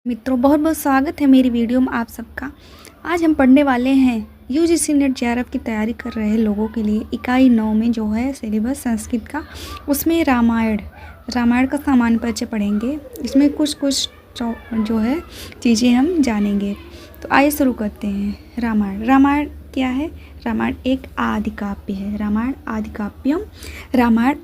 मित्रों, बहुत बहुत स्वागत है मेरी वीडियो में आप सबका। आज हम पढ़ने वाले हैं यूजीसी नेट जेआरएफ की तैयारी कर रहे लोगों के लिए इकाई 9 में जो है सिलेबस संस्कृत का, उसमें रामायण का सामान्य परिचय पढ़ेंगे। इसमें कुछ जो है चीज़ें हम जानेंगे। तो आइए शुरू करते हैं। रामायण क्या है? रामायण एक आदि काव्य है। रामायण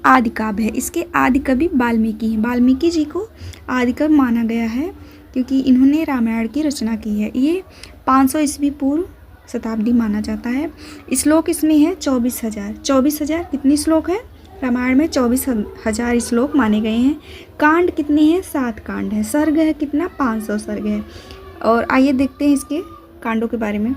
आदि काव्य है। इसके आदि कवि वाल्मीकि हैं। वाल्मीकि जी को आदि कवि माना गया है क्योंकि इन्होंने रामायण की रचना की है। ये 500 ईस्वी पूर्व शताब्दी माना जाता है। श्लोक इसमें है 24,000 कितनी श्लोक है? रामायण में 24,000 श्लोक माने गए हैं। कांड कितने हैं? 7 कांड है। सर्ग है कितना? 500 सर्ग है। और आइए देखते हैं इसके कांडों के बारे में।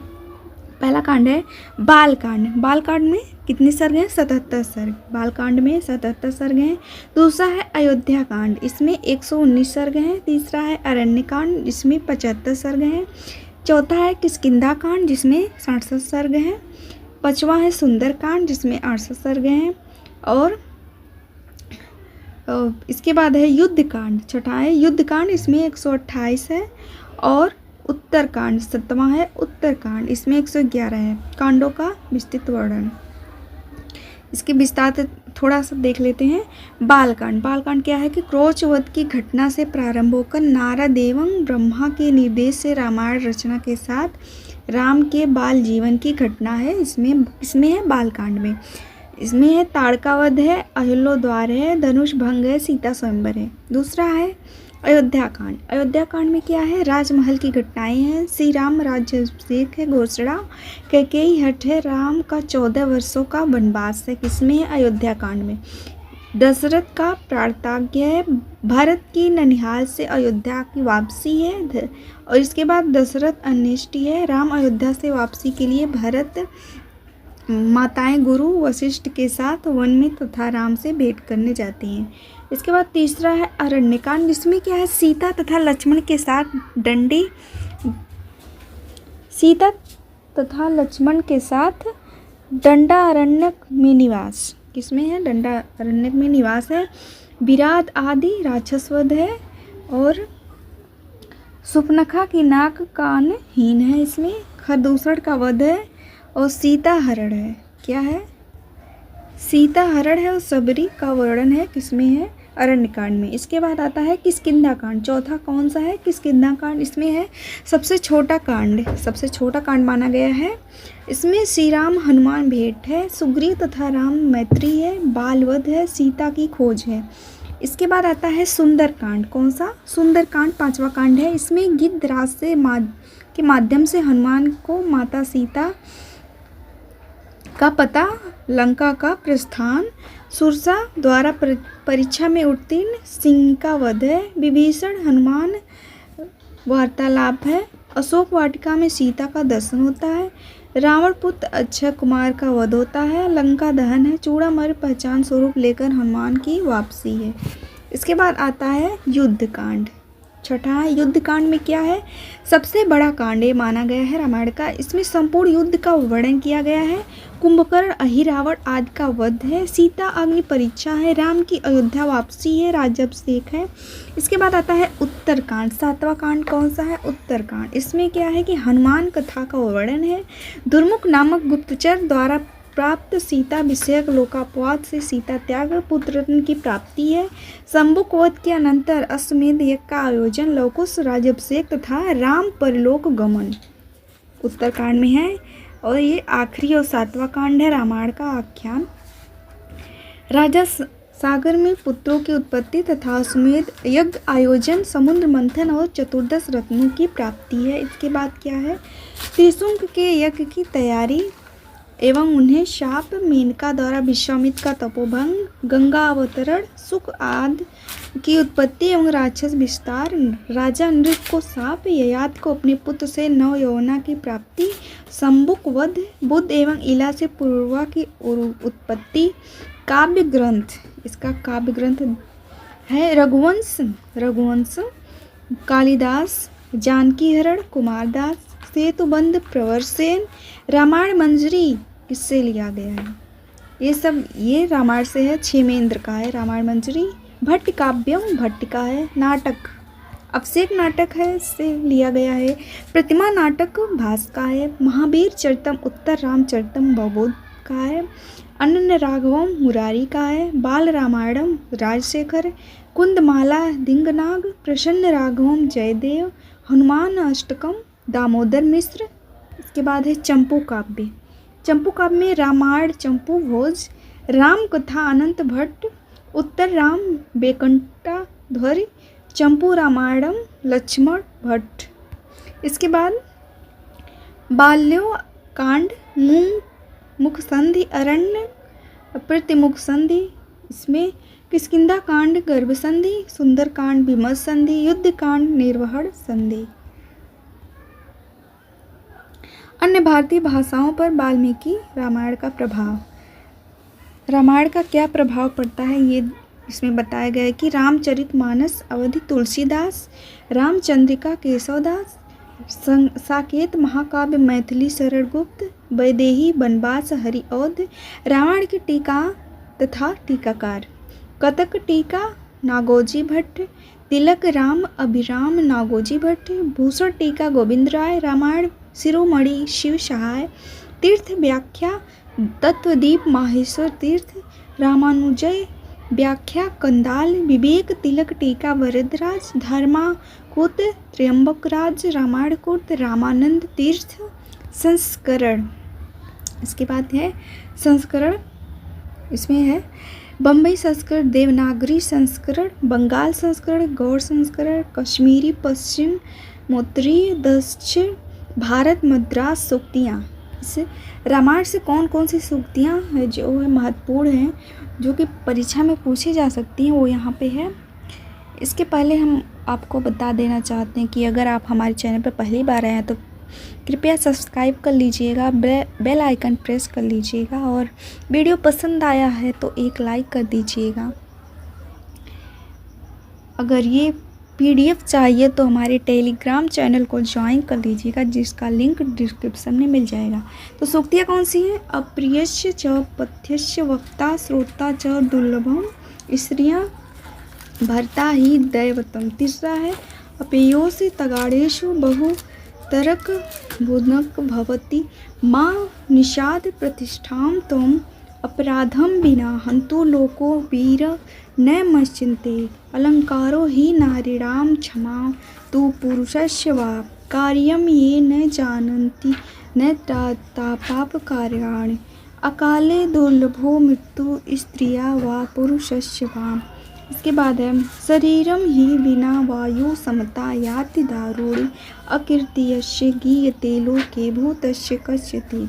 पहला कांड है बालकांड में कितने सर्ग हैं? 77 सर्ग। बालकांड में 77 सर्ग हैं। दूसरा है अयोध्या कांड, इसमें 119 सर्ग हैं। तीसरा है अरण्य कांड, जिसमें 75 सर्ग हैं। चौथा है किष्किंधा कांड, जिसमें 67 सर्ग हैं। पांचवा है सुंदर कांड, जिसमें 68 सर्ग हैं। और इसके बाद है युद्ध कांड। छठा है युद्ध कांड, इसमें 128 है। और उत्तरकांड सातवां है उत्तरकांड, इसमें 111 है। कांडों का विस्तृत वर्णन, इसके विस्तार थोड़ा सा देख लेते हैं। बालकांड क्या है कि क्रोचवध की घटना से प्रारंभ होकर नारद एवं ब्रह्मा के निर्देश से रामायण रचना के साथ राम के बाल जीवन की घटना है। इसमें है बालकांड में। इसमें है ताड़कावध है, अहिल्योद्वार है, धनुष भंग है, सीता स्वयंवर है। दूसरा है अयोध्या कांड में क्या है? राजमहल की घटनाएं हैं। श्री राम राज्याभिषेक है, घोषणा, कैकेयी हट है, राम का 14 वर्षों का वनवास है। किसमें है? अयोध्या कांड में। दशरथ का प्राणत्याग है। भरत की ननिहाल से अयोध्या की वापसी है। और इसके बाद दशरथ अन्येष्टि है। राम अयोध्या से वापसी के लिए भरत माताएं गुरु वशिष्ठ के साथ वन में तथा राम से भेंट करने जाती हैं। इसके बाद तीसरा है अरण्यकांड, जिसमें क्या है? सीता तथा लक्ष्मण के साथ डंडा अरण्यक में निवास। किसमें है? डंडा अरण्यक में निवास है। विराट आदि राक्षसवध है। और सुपनखा की नाक कान हीन है। इसमें खरदूषण का वध है। और सीता हरण है। क्या है? सीता हरण है और सबरी का वर्णन है। किसमें है? अरण्यकांड में। इसके बाद आता है किष्किंधा कांड। चौथा कौन सा है? किष्किंधा कांड। इसमें है सबसे छोटा कांड माना गया है। इसमें श्री राम हनुमान भेंट है, सुग्रीव तथा राम मैत्री है, बालवध है, सीता की खोज है। इसके बाद आता है सुंदर कांड। कौन सा? सुंदर कांड 5वां कांड है। इसमें गिद्धराज के माध्यम से हनुमान को माता सीता का पता, लंका का प्रस्थान, सुरसा द्वारा परीक्षा में उत्तीर्ण, सिंह का वध है, विभीषण हनुमान वार्तालाप है, अशोक वाटिका में सीता का दर्शन होता है, रावण पुत्र अक्षय कुमार का वध होता है, लंका दहन है, चूड़ामणि पहचान स्वरूप लेकर हनुमान की वापसी है। इसके बाद आता है युद्ध कांड। छठा है युद्ध कांड में क्या है? सबसे बड़ा कांड माना गया है रामायण का। इसमें संपूर्ण युद्ध का वर्णन किया गया है। कुंभकर्ण अहिरावण आदि का वध है, सीता अग्नि परीक्षा है, राम की अयोध्या वापसी है, राज्याभिषेक है। इसके बाद आता है उत्तरकांड। 7वां कांड कौन सा है? उत्तरकांड। इसमें क्या है कि हनुमान कथा का वर्णन है। दुर्मुख नामक गुप्तचर द्वारा प्राप्त सीता विषयक लोकापवाद से सीता त्याग, पुत्र रत्न की प्राप्ति है। शंभुक वध के अनंतर अश्वमेध यज्ञ का आयोजन, लवकुश राज्याभिषेक तथा राम परलोक गमन उत्तरकांड में है। और ये आखिरी और 7वां कांड है रामायण का आख्यान। राजा सागर में पुत्रों की उत्पत्ति तथा अश्वमेध यज्ञ आयोजन, समुद्र मंथन और 14 रत्नों की प्राप्ति है। इसके बाद क्या है? त्रिशुंग के यज्ञ की तैयारी एवं उन्हें शाप, मेनका द्वारा विश्वामित्र का तपोभंग, गंगा अवतरण, सुख आदि की उत्पत्ति एवं राक्षस विस्तार, राजा नृप को शाप, ययाति को अपने पुत्र से नव यौवना की प्राप्ति, शंभुक वध, बुद्ध एवं इला से पूर्वा की उत्पत्ति। काव्य ग्रंथ, इसका काव्य ग्रंथ है रघुवंश, कालिदास, जानकी हरण, कुमारदास, सेतुबंध, प्रवरसेन। रामायण मंजरी किससे लिया गया है? ये रामायण से है। क्षेमेंद्र का है रामायण मंजरी। भट्ट काव्यम भट्ट का है। नाटक अभिषेक नाटक है, इससे लिया गया है। प्रतिमा नाटक भास का है। महावीर चरितम उत्तर रामचरितम बौबोध का है। अनन्य राघवम मुरारी का है। बाल रामायणम राजशेखर। कुंदमाला दिंगनाग। प्रसन्न राघवम जयदेव। हनुमान अष्टकम दामोदर मिश्र। इसके बाद है चंपू काव्य। चंपू काव्य में रामायण चंपू भोज। राम कथा अनंत भट्ट। उत्तर राम बेकंटाध्वरी। चंपू रामायणम लक्ष्मण भट्ट। इसके बाद बाल्यो कांड मुख संधि अरण्य प्रतिमुख संधि। इसमें किष्किंधा कांड गर्भ संधि। सुंदर कांड विमल संधि। युद्ध कांड निर्वहण संधि। अन्य भारतीय भाषाओं पर वाल्मीकि रामायण का प्रभाव। रामायण का क्या प्रभाव पड़ता है ये इसमें बताया गया है कि रामचरितमानस अवधि तुलसीदास। रामचंद्रिका केशवदास। साकेत महाकाव्य मैथिली शरण गुप्त। वैदेही बनवास हरिऔध। रामायण की टीका तथा टीकाकार। कतक टीका नागोजी भट्ट। तिलक राम अभिराम नागोजी भट्ट। भूषण टीका गोविंद राय। रामायण शिरोमणि शिव सहाय। तीर्थ व्याख्या तत्वदीप माहेश्वर तीर्थ। रामानुजय व्याख्या कंदाल। विवेक तिलक टीका वरदराज। धर्माकूट त्र्यंबकराज। रामायणकूट रामानंद तीर्थ। संस्करण। इसके बाद है संस्करण। इसमें है बम्बई संस्करण, देवनागरी संस्करण, बंगाल संस्करण, गौड़ संस्करण, कश्मीरी पश्चिमोत्तरी दक्षिण भारत मद्रास सूक्तियाँ। इस रामायण से कौन कौन सी सूक्तियाँ हैं जो है महत्वपूर्ण हैं, जो कि परीक्षा में पूछी जा सकती हैं, वो यहाँ पे है। इसके पहले हम आपको बता देना चाहते हैं कि अगर आप हमारे चैनल पर पहली बार आए हैं तो कृपया सब्सक्राइब कर लीजिएगा, बेल आइकन प्रेस कर लीजिएगा और वीडियो पसंद आया है तो एक लाइक कर दीजिएगा। अगर ये PDF चाहिए तो हमारे टेलीग्राम चैनल को ज्वाइन कर लीजिएगा, जिसका लिंक डिस्क्रिप्शन में मिल जाएगा। तो सूक्तियाँ कौन सी हैं? अप्रियस्य च पथ्यस्य वक्ता श्रोता च दुर्लभम स्त्रियाँ भर्ता ही दैवतम। तीसरा है अपेयोसि तगाड़ेषु बहु तरक भुनक भवति माँ निषाद प्रतिष्ठां त्वं अपराधम विना हंतु लोको वीर न मश्चिन्ते अलंकारो हि नारीणां क्षमा तु पुरुषस्य वा कार्यं ये न जानन्ति न पापकार्याणि अकाले दुर्लभो मृत्यु स्त्रिया वा पुरुषस्य वा। इसके बाद है शरीरम ही विना वायु समता याति दारुणी अकीर्तियस्य गीयते लोके भूतस्य कस्यति।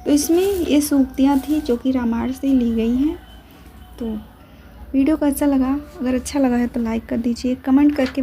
तो इसमें ये सूक्तियाँ थी जो कि रामायण से ली गई हैं। तो वीडियो कैसा लगा? अगर अच्छा लगा है तो लाइक कर दीजिए, कमेंट करके